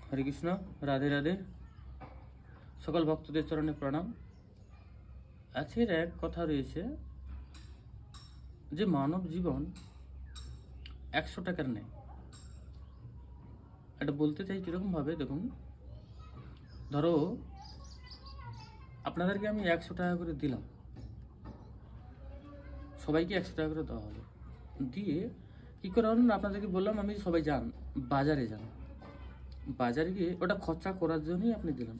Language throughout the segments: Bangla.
হরে কৃষ্ণ, রাধে রাধে। সকল ভক্তদের চরণে প্রণাম। আজকের এক কথা রয়েছে যে মানব জীবন 100 টাকার নেই। এটা বলতে চাই কিরকম ভাবে, দেখুন, ধরো আপনাদেরকে আমি 100 টাকা করে দিলাম, সবাইকে 100 টাকা করে দেওয়া হলো, দিয়ে কী করে হলো না, আপনাদেরকে বললাম আমি সবাই যান বাজারে, যান বাজারে গিয়ে ওটা খরচা করার জন্যই আপনি দিলাম,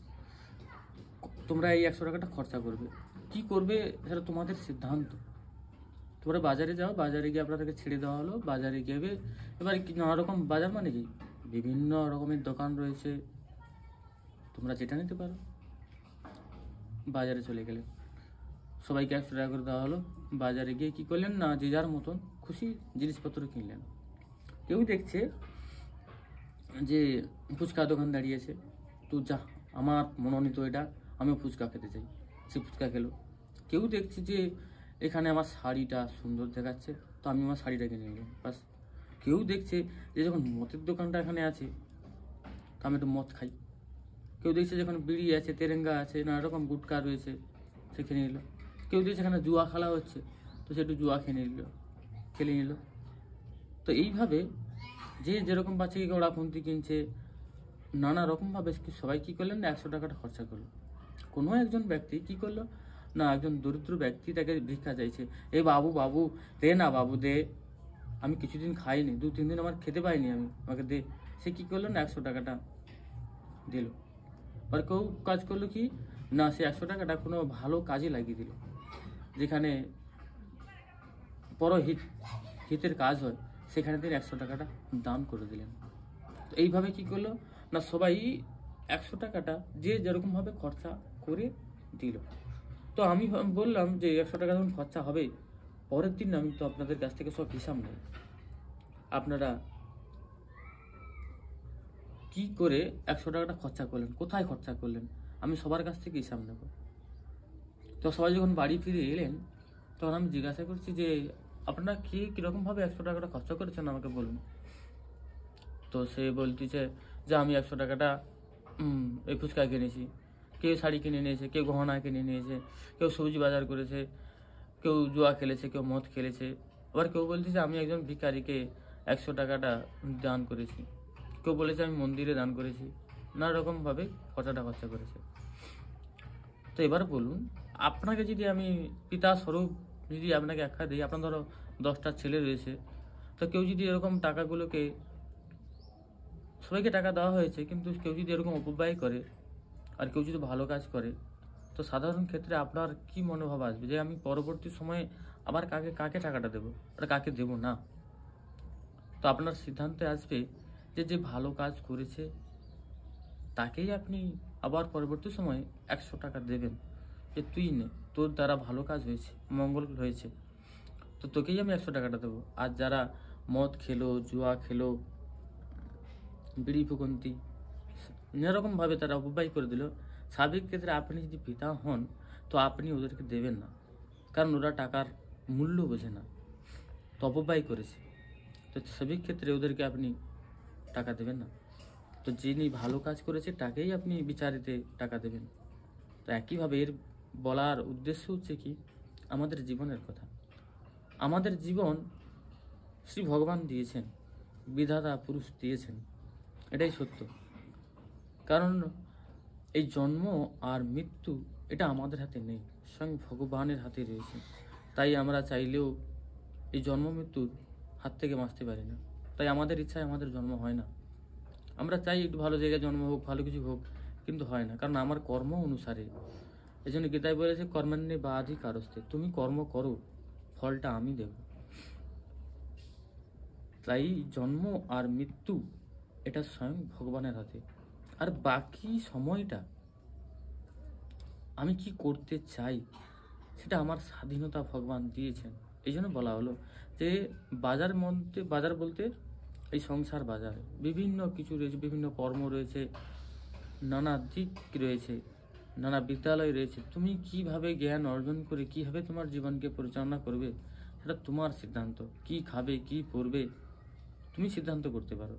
তোমরা এই 100 টাকাটা খরচা করবে। কি করবে সেটা তোমাদের সিদ্ধান্ত। তোমরা বাজারে যাও, বাজারে গিয়ে আপনাদেরকে ছেড়ে দেওয়া হলো, বাজারে গিয়ে এবার কি নানা রকম বাজার, মানে কি বিভিন্ন রকমের দোকান রয়েছে, তোমরা যেটা নিতে পারো। বাজারে চলে গেলে সবাইকে 100 টাকা করে দেওয়া হলো, বাজারে গিয়ে কী করলেন না, যে যার মতন খুশি জিনিসপত্র কিনলেন। কেউ দেখছে যে ফুচকা দোকান দাঁড়িয়েছে, তো যা আমার মনোনীত এটা, আমিও ফুচকা খেতে চাই, সে ফুচকা খেলো। কেউ দেখছে যে এখানে আমার শাড়িটা সুন্দর দেখাচ্ছে, তো আমি আমার শাড়িটা কিনে নিলাম, বাস। কেউ দেখছে যে যখন মদের দোকানটা এখানে আছে, তো আমি একটু মদ খাই। কেউ দেখছে যখন বিড়ি আছে, তেরেঙ্গা আছে, নানা রকম গুটকা রয়েছে, সে খেয়ে নিল। কেউ দেখছে এখানে জুয়া খেলা হচ্ছে, তো সে একটু জুয়া খেলে নিল। তো এইভাবে যে যেরকম বাচ্চাকে ওড়াপন্থী কিনছে, নানা রকমভাবে সবাই কী করলেন না, 100 টাকাটা খরচা করলো। কোনো একজন ব্যক্তি কী করলো না, একজন দরিদ্র ব্যক্তি তাকে ভিক্ষা চাইছে, এ বাবু বাবু দে না বাবু দে, আমি কিছুদিন খাইনি, 2-3 দিন আমার খেতে পাইনি, আমাকে দে। সে কী করলো না, 100 টাকাটা দিল। আর কেউ কাজ করলো কি না, সে 100 টাকাটা কোনো ভালো কাজে লাগিয়ে দিল, যেখানে হিতের কাজ হয়, সেখানে তিনি 100 টাকাটা দান করে দিলেন। তো এইভাবে কী করলো না, সবাই 100 টাকাটা যে যেরকমভাবে খরচা করে দিল। তো আমি বললাম যে 100 টাকা যখন খরচা হবে, পরের দিন আমি তো আপনাদের কাছ থেকে সব হিসাব নেব, আপনারা কি করে 100 টাকাটা খরচা করলেন, কোথায় খরচা করলেন, আমি সবার কাছ থেকে হিসাব নেব। তো সবাই যখন বাড়ি ফিরে এলেন, তখন আমি জিজ্ঞাসা করছি যে আপনারা কীরকমভাবে 100 টাকাটা খরচা করেছেন আমাকে বলুন। তো সে বলতেছে যে আমি 100 টাকাটা এই ফুচকা কিনেছি, কেউ শাড়ি কিনে নিয়েছে, কেউ গহনা কিনে নিয়েছে, কেউ সবজি বাজার করেছে, কেউ জুয়া খেলেছে, কেউ মদ খেলেছে। আবার কেউ বলতেছে আমি একজন ভিখারিকে 100 টাকাটা দান করেছি, কেউ বলেছে আমি মন্দিরে দান করেছি, নানা রকমভাবে খরচা করেছে। তো এবার বলুন, আপনাকে যদি আমি পিতা স্বরূপ যদি আপনাকে একটা দিই, আপনার ধরো 10টা ছেলে রয়েছে, তো কেউ যদি এরকম টাকাগুলোকে, সবাইকে টাকা দেওয়া হয়েছে, কিন্তু কেউ যদি এরকম অপব্যয় করে আর কেউ যদি ভালো কাজ করে, তো সাধারণ ক্ষেত্রে আপনার কি মনোভাব আসবে যে আমি পরবর্তী সময়ে আবার কাকে টাকাটা দেবো আর কাকে দেব না। তো আপনার সিদ্ধান্তে আসবে যে যে ভালো কাজ করেছে তাকেই আপনি আবার পরবর্তী সময়ে 100 টাকা দেবেন, যে তুই নে, তোর দ্বারা ভালো কাজ হয়েছে, মঙ্গল হয়েছে, তো তোকেই আমি 100 টাকাটা দেবো। আর যারা মদ খেলো, জুয়া খেলো, বিড়ি ফুকন্তি, এরকমভাবে তারা অপব্যয় করে দিল, স্বাভাবিক ক্ষেত্রে আপনি যদি পিতা হন, তো আপনি ওদেরকে দেবেন না, কারণ ওরা টাকার মূল্য বোঝে না, তো অপব্যয় করেছে। তো স্বাভাবিক ক্ষেত্রে ওদেরকে আপনি টাকা দেবেন না। তো যিনি ভালো কাজ করেছে তাকেই আপনি বিচারিতে টাকা দেবেন। তো একইভাবে এর বলার উদ্দেশ্য হচ্ছে কি, আমাদের জীবনের কথা। আমাদের জীবন শ্রী ভগবান দিয়েছেন, বিধাতা পুরুষ দিয়েছেন, এটাই সত্য। কারণ এই জন্ম আর মৃত্যু এটা আমাদের হাতে নেই, স্বয়ং ভগবানের হাতে রয়েছে। তাই আমরা চাইলেও এই জন্ম মৃত্যুর হাত থেকে বাঁচতে পারি না। তাই আমাদের ইচ্ছায় আমাদের জন্ম হয় না। আমরা চাই একটু ভালো জায়গায় জন্ম হোক, ভালো কিছু হোক, কিন্তু হয় না, কারণ আমার কর্ম অনুসারে। এই জন্য গীতায় বলেছে কর্মান্যে বাধিকারস্তে, তুমি কর্ম করো, ফলটা আমি দেব। তাই জন্ম আর মৃত্যু এটা স্বয়ং ভগবানের হাতে। আর বাকি সময়টা আমি কি করতে চাই সেটা আমার স্বাধীনতা ভগবান দিয়েছেন। এই জন্য বলা হলো যে বাজার বলতে এই সংসার বাজার, বিভিন্ন কিছু রয়েছে, বিভিন্ন কর্ম রয়েছে, নানা দিক রয়েছে, নানা বিদ্যালয় রয়েছে। তুমি কিভাবে জ্ঞান অর্জন করে কীভাবে তোমার জীবনকে পরিচালনা করবে সেটা তোমার সিদ্ধান্ত। কি খাবে, কি পড়বে, তুমি সিদ্ধান্ত করতে পারো।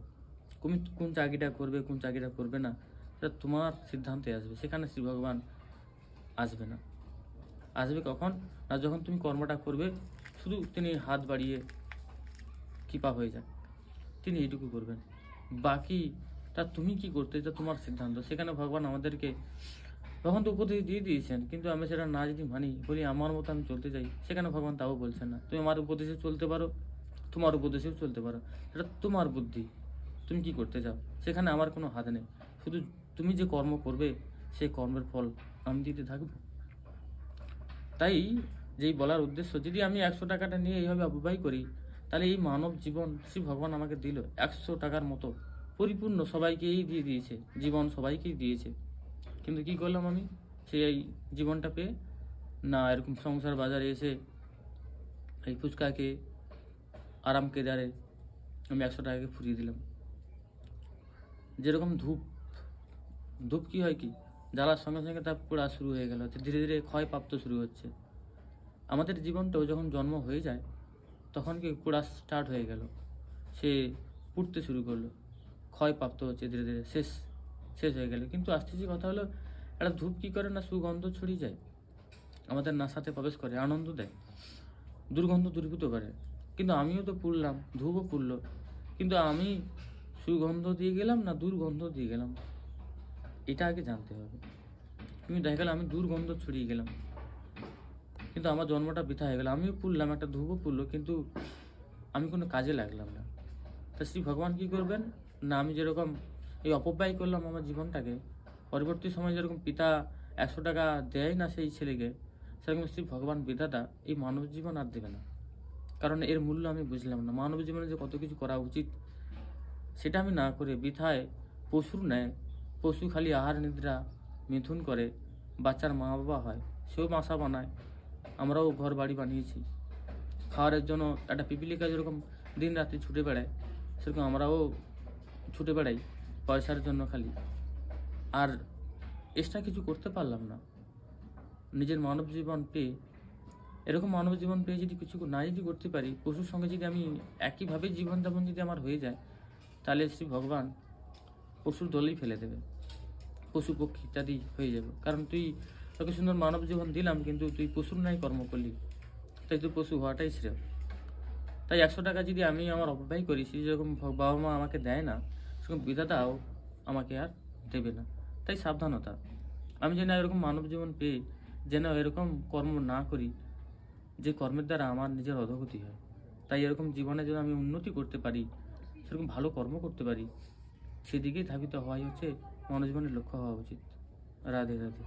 তুমি কোন চাকরিটা করবে কোন চাকরিটা করবে না সেটা তোমার সিদ্ধান্তে আসবে, সেখানে শ্রী ভগবান আসবে না। আসবে কখন? না যখন তুমি কর্মটা করবে, শুধু তিনি হাত বাড়িয়ে কৃপা হয়ে যান, তিনি এইটুকু করবেন। বাকিটা তুমি কি করতে, এটা তোমার সিদ্ধান্ত। সেখানে ভগবান আমাদেরকে তখন তো উপদেশ দিয়ে দিয়েছেন, কিন্তু আমি সেটা না যদি মানি, বলি আমার মতো আমি চলতে চাই, সেখানে ভগবান তাও বলছেন না। তুমি আমার উপদেশে চলতে পারো, তোমার উপদেশেও চলতে পারো, এটা তোমার বুদ্ধি, তুমি কি করতে চাও, সেখানে আমার কোনো হাত নেই। শুধু তুমি যে কর্ম করবে সেই কর্মের ফল আমি দিতে থাকবো। তাই যেই বলার উদ্দেশ্য, যদি আমি 100 টাকাটা নিয়ে এইভাবে অপব্যয় করি, তাহলে এই মানব জীবন শ্রী ভগবান আমাকে দিল 100 টাকার মতো পরিপূর্ণ, সবাইকেই দিয়ে দিয়েছে, জীবন সবাইকেই দিয়েছে। কিন্তু কি করলাম আমি সেই জীবনটা পেয়ে? না, এরকম সংসার বাজারে এসে এই ফুচকাকে আরাম কেদারে আমি 100 টাকাকে ফুরিয়ে দিলাম। যেরকম ধূপ, ধূপ কি হয় কি, জ্বালার সঙ্গে সঙ্গে তার পোড়া শুরু হয়ে গেল, ধীরে ধীরে ক্ষয়প্রাপ্ত শুরু হচ্ছে। আমাদের জীবনটাও যখন জন্ম হয়ে যায় তখন কি পোড়া স্টার্ট হয়ে গেল, সে পুড়তে শুরু করলো, ক্ষয়প্রাপ্ত হচ্ছে, ধীরে ধীরে শেষ শেষ হয়ে গেল। কিন্তু আসতেছি কথা হলো, একটা ধূপ কী করে না, সুগন্ধ ছড়িয়ে যায়, আমাদের নাসাতে প্রবেশ করে, আনন্দ দেয়, দুর্গন্ধ দূরীভূত করে। কিন্তু আমিও তো পুড়লাম, ধূপও পুড়লো, কিন্তু আমি সুগন্ধ দিয়ে গেলাম না দুর্গন্ধ দিয়ে গেলাম, এটা আগে জানতে হবে। কিন্তু দেখা গেল আমি দুর্গন্ধ ছড়িয়ে গেলাম, কিন্তু আমার জন্মটা বৃথা হয়ে গেল। আমিও পুড়লাম, একটা ধূপও পুড়লো, কিন্তু আমি কোনো কাজে লাগলাম না। তা শ্রী ভগবান কী করবেন না, আমি যেরকম এই অপব্যয় করলাম আমার জীবনটাকে, পরবর্তী সময় যেরকম পিতা 100 টাকা দেয় না সেই ছেলেকে, সেরকম শ্রী ভগবান বিধাতা এই মানব জীবন আর দেবে না। কারণ এর মূল্য আমি বুঝলাম না, মানব জীবনে যে কত কিছু করা উচিত সেটা আমি না করে বৃথায় পশুর ন্যায়, পশু খালি আহার নিদ্রা মিথুন করে, বাচ্চার মা বাবা হয়, সেও বাসা বানায়, আমরাও ঘর বাড়ি বানিয়েছি, খাওয়ারের জন্য একটা পিপিলিকা যেরকম দিন রাত্রি ছুটে বেড়ায়, সেরকম আমরাও ছুটে বেড়াই পয়সার জন্য খালি, আর এক্সট্রা কিছু করতে পারলাম না। নিজের মানব জীবন পেয়ে, এরকম মানব জীবন পেয়ে যদি কিছু না যদি করতে পারি, পশুর সঙ্গে যদি আমি একইভাবে জীবনযাপন যদি আমার হয়ে যায়, তাহলে শ্রী ভগবান পশুর দলেই ফেলে দেবে, পশু পক্ষী ইত্যাদি হয়ে যাবে। কারণ তুই তোকে সুন্দর মানব জীবন দিলাম, কিন্তু তুই পশুর ন্যায় কর্ম করলি, তাই তুই পশু হওয়াটাই শ্রেয়। তাই 100 টাকা যদি আমি আমার অপব্যয় করি, সে যেরকম বাবা মা আমাকে দেয় না, সেরকম বিধাতাও আমাকে আর দেবে না। তাই সাবধানতা, আমি যেন এরকম মানব জীবন পেয়ে যেন এরকম কর্ম না করি যে কর্মের দ্বারা আমার নিজের অধোগতি হয়। তাই এরকম জীবনে যেন আমি উন্নতি করতে পারি, সেরকম ভালো কর্ম করতে পারি, সেদিকেই ধাবিত হওয়াই হচ্ছে মানব জীবনের লক্ষ্য হওয়া উচিত। রাধে রাধে।